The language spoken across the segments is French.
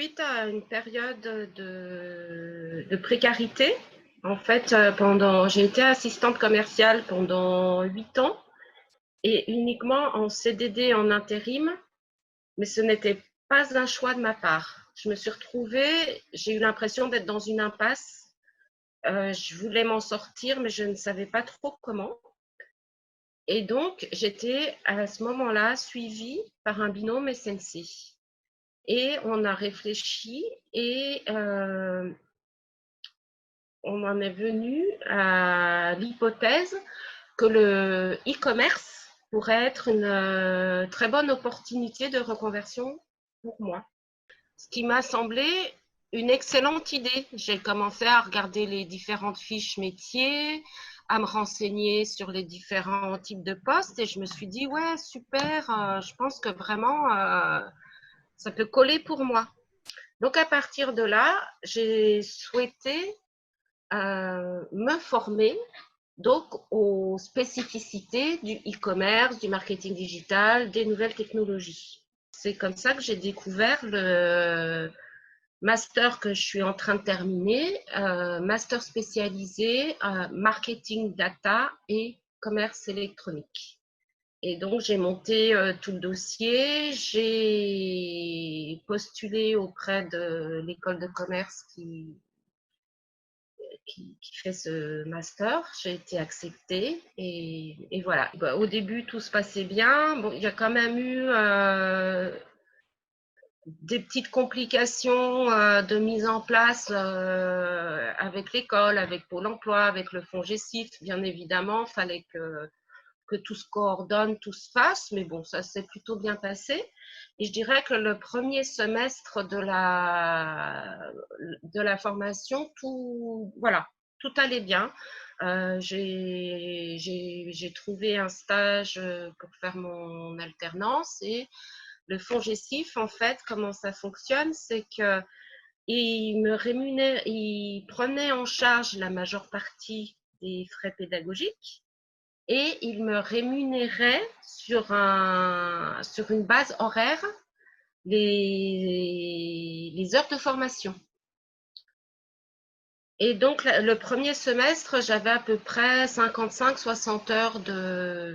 Suite à une période de précarité, en fait, j'ai été assistante commerciale pendant 8 ans et uniquement en CDD en intérim, mais ce n'était pas un choix de ma part. Je me suis retrouvée, j'ai eu l'impression d'être dans une impasse. Je voulais m'en sortir, mais je ne savais pas trop comment. Et donc, j'étais à ce moment-là suivie par un binôme SNC. Et on a réfléchi et on en est venu à l'hypothèse que le e-commerce pourrait être une très bonne opportunité de reconversion pour moi. Ce qui m'a semblé une excellente idée. J'ai commencé à regarder les différentes fiches métiers, à me renseigner sur les différents types de postes et je me suis dit, ouais, super, je pense que vraiment, ça peut coller pour moi. Donc à partir de là, j'ai souhaité me former donc aux spécificités du e-commerce, du marketing digital, des nouvelles technologies. C'est comme ça que j'ai découvert le master que je suis en train de terminer, master spécialisé marketing data et commerce électronique. Et donc, j'ai monté tout le dossier, j'ai postulé auprès de l'école de commerce qui fait ce master. J'ai été acceptée et voilà. Bah, au début, tout se passait bien. Bon, il y a quand même eu des petites complications de mise en place avec l'école, avec Pôle emploi, avec le fonds GESIF. Bien évidemment, il fallait que tout se coordonne, tout se fasse, mais bon, ça s'est plutôt bien passé. Et je dirais que le premier semestre de la formation, voilà, tout allait bien. J'ai trouvé un stage pour faire mon alternance et le fonds GESIF, en fait, comment ça fonctionne, c'est que il prenait en charge la majeure partie des frais pédagogiques et il me rémunérait sur une base horaire les heures de formation. Et donc, le premier semestre, j'avais à peu près 55-60 heures de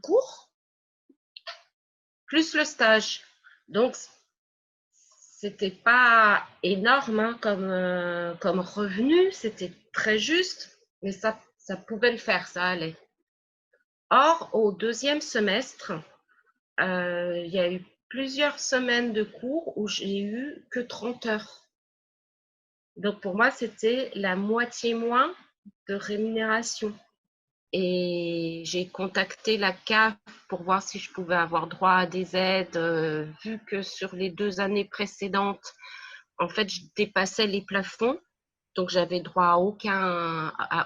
cours, plus le stage. Donc, c'était pas énorme hein, comme revenu, c'était très juste, mais ça pouvait le faire, ça allait. Or, au deuxième semestre, il y a eu plusieurs semaines de cours où j'ai eu que 30 heures. Donc pour moi, c'était la moitié moins de rémunération. Et j'ai contacté la CAF pour voir si je pouvais avoir droit à des aides, vu que sur les 2 années précédentes, en fait, je dépassais les plafonds. Donc j'avais droit à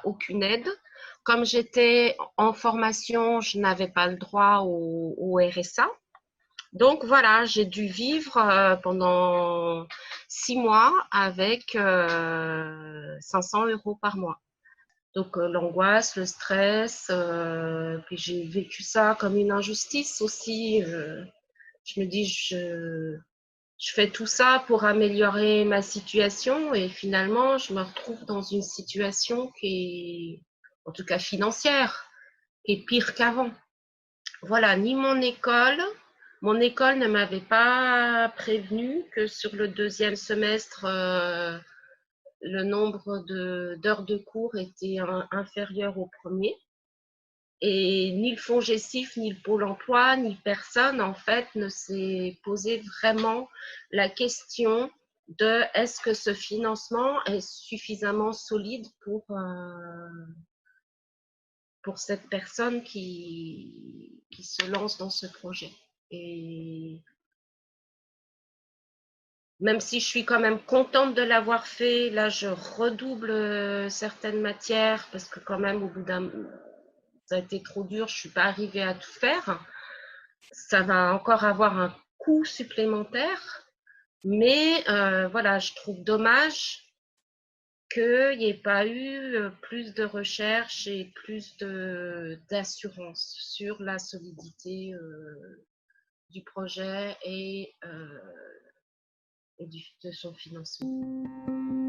aucune aide. Comme j'étais en formation, je n'avais pas le droit au RSA. Donc voilà, j'ai dû vivre pendant 6 mois avec 500 euros par mois. Donc l'angoisse, le stress, puis j'ai vécu ça comme une injustice aussi. Je me dis, je fais tout ça pour améliorer ma situation et finalement, je me retrouve dans une situation qui est, en tout cas financière, qui est pire qu'avant. Voilà, ni mon école ne m'avait pas prévenu que sur le deuxième semestre, le nombre d'heures de cours était inférieur au premier. Et ni le fonds GESIF, ni le Pôle emploi, ni personne, en fait, ne s'est posé vraiment la question de est-ce que ce financement est suffisamment solide pour cette personne qui se lance dans ce projet. Et même si je suis quand même contente de l'avoir fait, là, je redouble certaines matières parce que quand même, au bout ça a été trop dur, je ne suis pas arrivée à tout faire. Ça va encore avoir un coût supplémentaire, mais voilà, je trouve dommage qu'il n'y ait pas eu plus de recherche et plus d'assurance sur la solidité du projet et et de son financement.